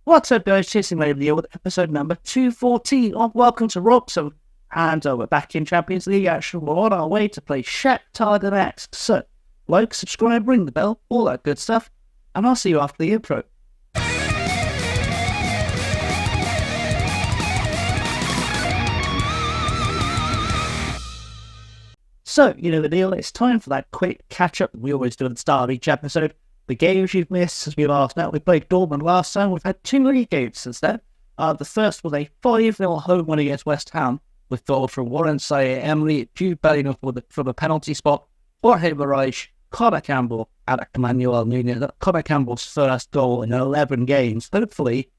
What's up, guys? Chasing Lady here with episode number 214 of Welcome to Wroxham. And we're back in Champions League action. We're on our way to play Shakhtar next. So, like, subscribe, ring the bell, all that good stuff. And I'll see you after the intro. So, you know the deal, it's time for that quick catch-up we always do at the start of each episode. The games you've missed since we last met. We played Dortmund last time. We've had 2 league games since then. The first was a 5-0 home win against West Ham with goals from Warren Sayer-Emery, Jude Bellingham from the penalty spot, Jorge Moraes, Connor Campbell, and Emmanuel Nunez. Connor Campbell's first goal in 11 games. Hopefully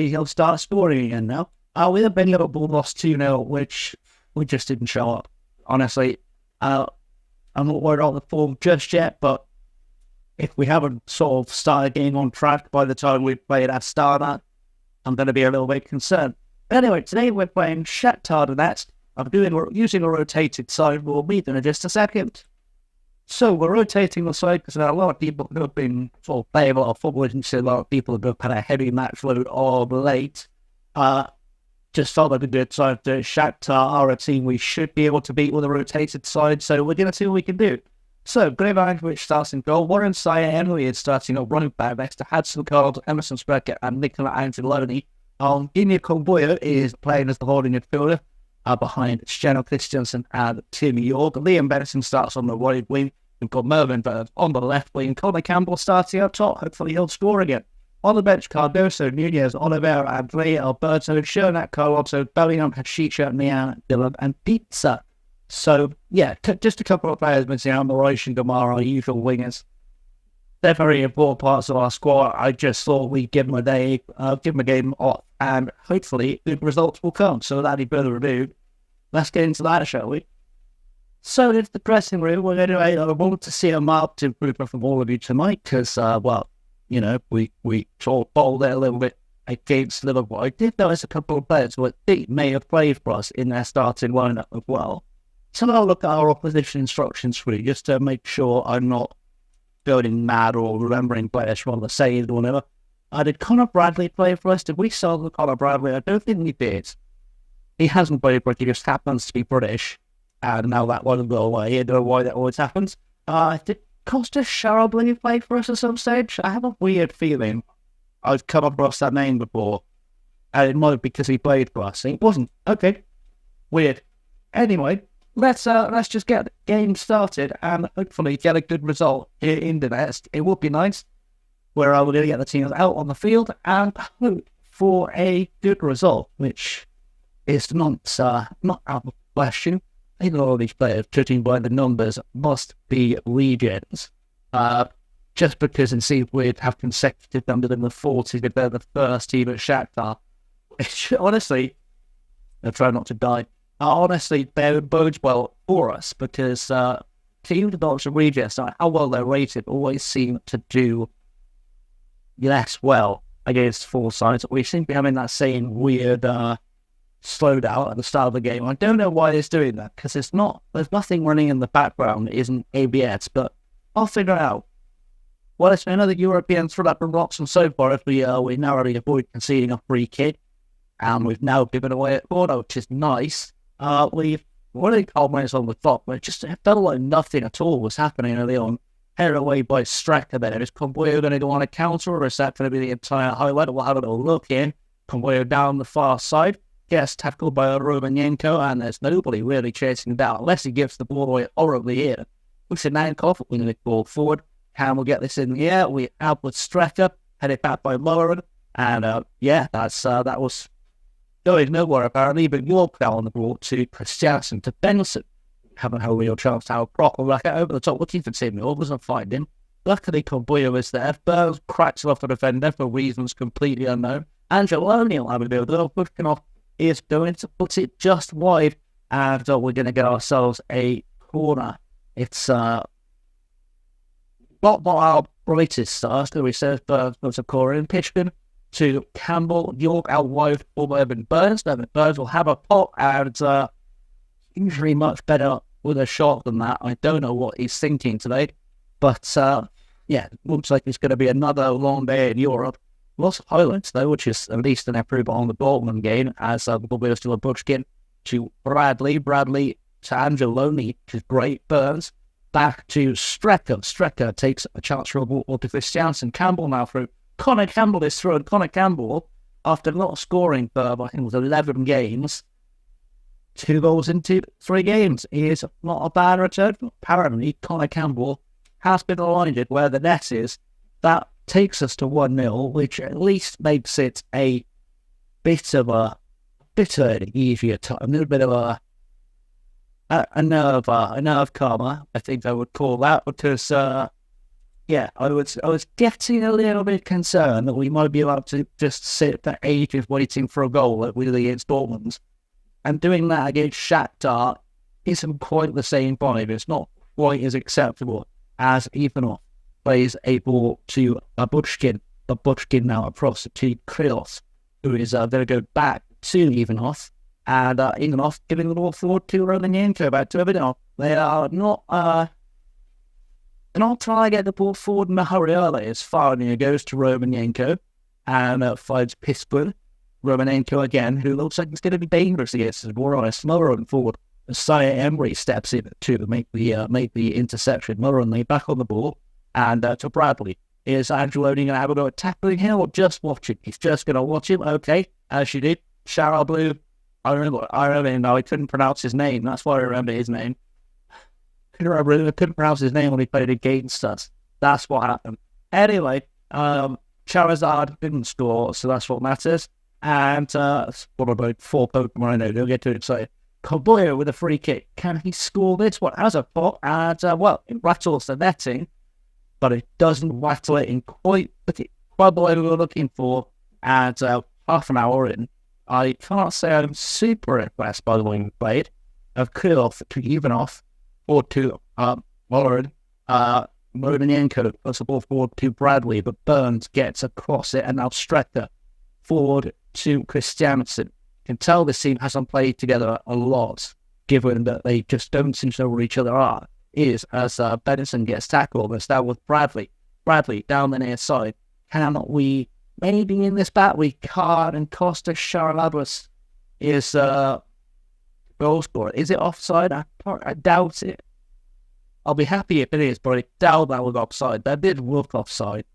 he'll start scoring again now. We then been Liverpool lost 2-0, which we just didn't show up. Honestly, I'm not worried about the form just yet, but if we haven't sort of started getting on track by the time we play at Astana, I'm going to be a little bit concerned. Anyway, today we're playing Shakhtar next. I'm using a rotated side. We'll meet them in just a second. So we're rotating the side because there are a lot of people who have been sort of playing a lot of football. You can see a lot of people who have had a heavy match load of late. Just felt like a good side to Shakhtar are a team we should be able to beat with a rotated side, so we're going to see what we can do. So, Grevanovic starts in goal. Warren Sayer-Emery is starting at running back next to Hudson Card, Emerson Sprecher, and Nicola Angeloni. Inya Kombuya is playing as the holding midfielder behind Steno Christensen and Tim York. Liam Benson starts on the right wing. We've got Mervyn Bird on the left wing. Connor Campbell starting up top. Hopefully he'll score again. On the bench, Cardoso, Nunez, Oliveira, Andrea, Alberto, Shernak, Carlotto, Bellingham, Hashicha, Mian, Dylan, and Pizza. So, yeah, just a couple of players missing out. Moraes and Gamara, our usual wingers. They're very important parts of our squad. I just thought we'd give them a game off, and hopefully good results will come. So, without any further ado, let's get into that, shall we? So, into the dressing room, we're going to, I want to see a marked improvement from all of you tonight, because, you know, we sort of bowled it a little bit against Liverpool. I did notice a couple of players who I think may have played for us in their starting lineup as well. So I'll look at our opposition instructions for you, just to make sure I'm not going mad or remembering players from the saves or whatever. Did Conor Bradley play for us? Did we sell Conor Bradley? I don't think we did. He hasn't played for us, he just happens to be British. And now that won't go away. I don't know why that always happens. Did Costa Sharabley play for us at some stage? I have a weird feeling I've come across that name before. And it might be because he played for us. It wasn't. Okay. Weird. Anyway, let's just get the game started and hopefully get a good result here in the nest. It would be nice where we're going to get the teams out on the field and hope for a good result, which is not out of question. I think all of these players, judging by the numbers, must be legends. Just because it seems weird to have consecutive numbers in the 40s if they're the first team at Shakhtar. Honestly, I'll try not to die. Honestly, they bodes well for us because teams that are regions, how well they're rated, always seem to do less well against full sides. We seem to be having that same weird slowed out at the start of the game. I don't know why it's doing that, because there's nothing running in the background. It isn't ABS, but I'll figure it out. Well, it's been another European threat from Wroxham so far as we narrowly avoid conceding a free kick, and we've now given away a corner, which is nice. We've already culminated on the top, but it felt like nothing at all was happening early on. Headed away by Strecker there. Is Kombuya going to go on a counter, or is that going to be the entire highlight? We'll have a little look in. Kombuya down the far side. Gets tackled by Romanenko, and there's nobody really chasing him down unless he gives the ball away horribly here. Usinankov, we're going to ball forward. Can we get this in the air? We out with Strecker, headed back by Lauren, and that was going nowhere apparently, but York fell on the ball to Christiansen to Benson. Haven't had a real chance to have a proper racket over the top, looking for Tim York, wasn't finding him. Luckily, Kombuya was there. Burns cracks off the defender for reasons completely unknown. Angeloni will have a bit of a little pushing off. Is going to put it just wide, and we're going to get ourselves a corner. It's not our brightest start, so we said Burns a corner in Pitchman to Campbell, York out wide for Mervyn Burns. Mervyn Burns will have a pop, and usually much better with a shot than that. I don't know what he's thinking today, but looks like it's going to be another long day in Europe. lots of highlights though, which is at least an improvement on the Dortmund game, as the ball goes to a Bushkin to Bradley to Angeloni, which is great. Burns back to Strecker. Strecker takes a chance for a ball to Christiansen. Campbell now through. Connor Campbell is through, and Connor Campbell, after not scoring for, I think it was 11 games, 2 goals into 3 games, is not a bad return. Apparently, Connor Campbell has been aligned where the net is. That takes us to 1-0, which at least makes it a bit of an easier time, a little bit of a nerve calmer, I think I would call that, because I was getting a little bit concerned that we might be able to just sit for ages waiting for a goal like we did against Dortmund, and doing that against Shakhtar isn't quite the same vibe. It's not quite as acceptable as Ivanov plays a ball to a Bushkin now across to Krylos, who is going to go back to Ivanov, and Ivanov giving the ball forward to Romanenko, back to Ivanov. They are not trying to get the ball forward in a hurry early. As Farnia goes to Romanenko and finds Pispun. Romanenko again, who looks like he's going to be dangerous against us, more honest. Mulron forward. Saya Emery steps in to make the interception. Mulron back on the ball, and to Bradley. Is Angeloni going to have a go at tackling him or just watching? He's just going to watch him. Okay, as you did. Shara Blue. I remember him now. I couldn't pronounce his name. That's why I remember his name. I couldn't pronounce his name when he played against us. That's what happened. Anyway, Charizard didn't score, so that's what matters. And what about 4 Pokemon? I know, don't get too excited. Koboyo with a free kick. Can he score this one? Has a pot, and it rattles the netting, but it doesn't rattle it in quite the way we were looking for. And half an hour in, I can't say I'm super impressed by the way we played. Of Krylov to Ivanov, or to Lauren, Romanenko puts the ball forward to Bradley, but Burns gets across it, and now Strecker forward to Christiansen. You can tell this team hasn't played together a lot, given that they just don't seem to know where each other are. As Benson gets tackled, it's now with Bradley. Bradley down the near side. Cannot we, maybe in this bat, we can't, and Costa Charalabas is goal scorer. Is it offside? I doubt it. I'll be happy if it is, but I doubt that was offside. That did look offside.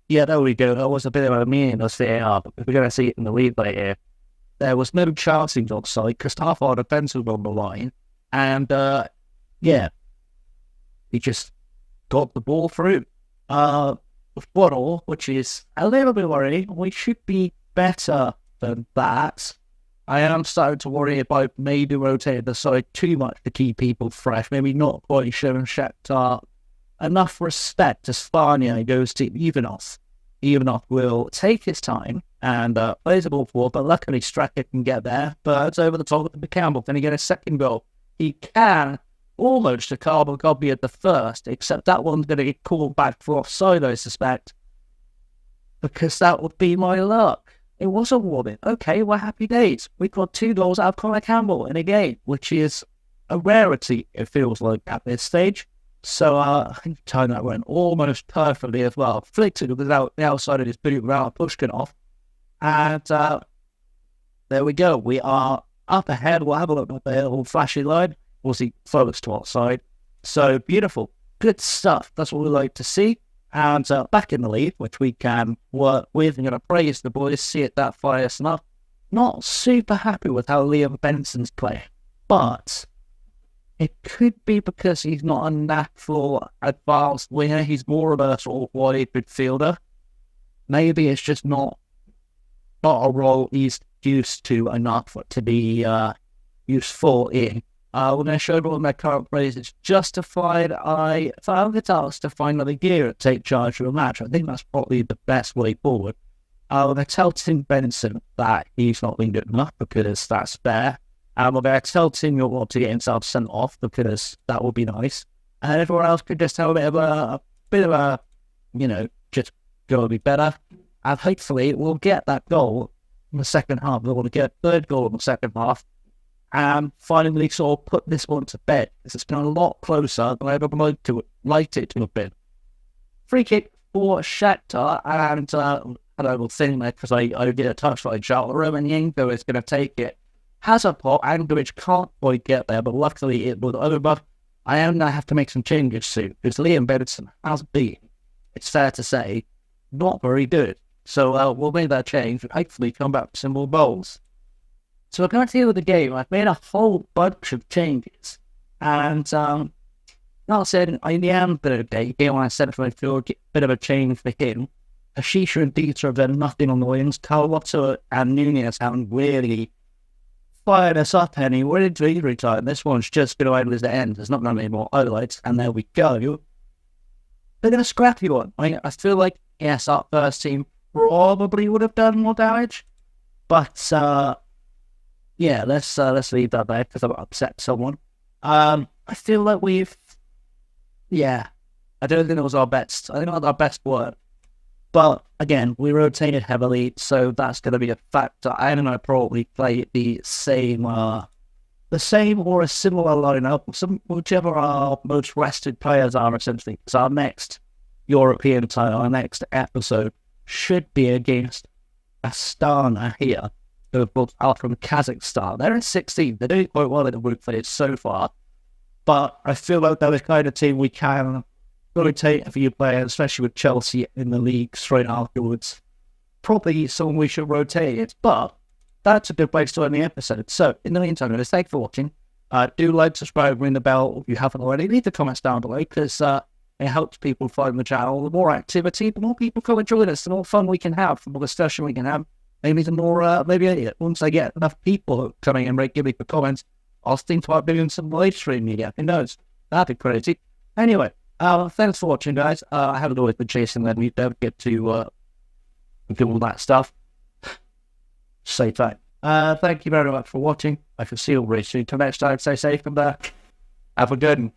Yeah, there we go. That was a bit of a meaningless VAR, but we're going to see it in the replay here. There was no chance he was offside because half our defence was on the line. And, he just got the ball through. With Waddle, which is a little bit worrying. We should be better than that. I am starting to worry about maybe rotating the side too much to keep people fresh. Maybe not quite showing Shakhtar enough respect as Farnia goes to Ivanov. Ivanov will take his time and plays the ball forward, but luckily Strecker can get there. Birds over the top of the Campbell. Can he get a second goal? He can. Almost a carbon copy of the first, except that one's going to get called back for offside, I suspect. Because that would be my luck. It was a warning. Okay, we're happy days. We got 2 goals out of Connor Campbell in a game, which is a rarity, it feels like, at this stage. So I think the time that went almost perfectly as well. Flicked it without the outside of his boot without pushing off. And there we go. We are up ahead. We'll have a look at the little flashing line. We'll see focus to our side. So beautiful. Good stuff. That's what we like to see. And back in the league, which we can work with. I'm going to praise the boys, see it that far enough. Not super happy with how Liam Benson's playing, but it could be because he's not a natural advanced winger. He's more of a sort of wide midfielder. Maybe it's just not a role he's used to enough to be useful in. We're going to show everyone my current praise. It's justified. I found it asked to find another gear to take charge of a match. I think that's probably the best way forward. We're going to tell Tim Benson that he's not been good enough because that's fair. We're going to tell Tim you'll want to get himself sent off because that would be nice. And everyone else could just have a bit of a, just go be better. And hopefully we'll get that goal in the second half. We're going to get a third goal in the second half. And finally sort of put this one to bed. This has been a lot closer than I ever liked it to have been. Free kick for Shakhtar, and and I will think that because I did a touch by Shakhtar and Yanko is going to take it. Has a pot, Anchorage can't quite get there, but luckily it was over. I am going to have to make some changes soon, because Liam Benson has been, it's fair to say, not very good. So we'll make that change and hopefully come back with some more goals. So we're going to deal with the game. I've made a whole bunch of changes. And not saying I am going to game when I said if I feel a bit of a change for him. Ashisha and Dieter have done nothing on the wings. Carlotta and Nunez haven't really fired us up any. We're into injury time. This one's just going to end as the end. There's not going to be more highlights. And there we go. They're going to scrappy one. I feel like, yes, our first team probably would have done more damage. But, yeah, let's leave that there because I've upset someone. I feel like I don't think it was our best. I think it was our best work. But again, we rotated heavily, so that's going to be a factor. I don't know, probably play the same or a similar lineup, whichever our most rested players are, essentially. Because our next European title, our next episode, should be against Astana here, who are both out from Kazakhstan. They're in 16th. They're doing quite well in the group phase so far. But I feel like they're the kind of team we can rotate a few players, especially with Chelsea in the league straight afterwards. Probably someone we should rotate. But that's a good place to end the episode. So, in the meantime, guys, thanks for watching. Do like, subscribe, ring the bell if you haven't already. Leave the comments down below because it helps people find the channel. The more activity, the more people come and join us, the more fun we can have, the more discussion we can have. Maybe the more, once I get enough people coming and giving the comments, I'll think about doing some live streaming again. Who knows? That'd be crazy. Anyway, thanks for watching, guys. I haven't always been chasing them. We don't get to do all that stuff. Stay tight. Thank you very much for watching. I can see you all very soon. Till next time, stay safe and have a good one.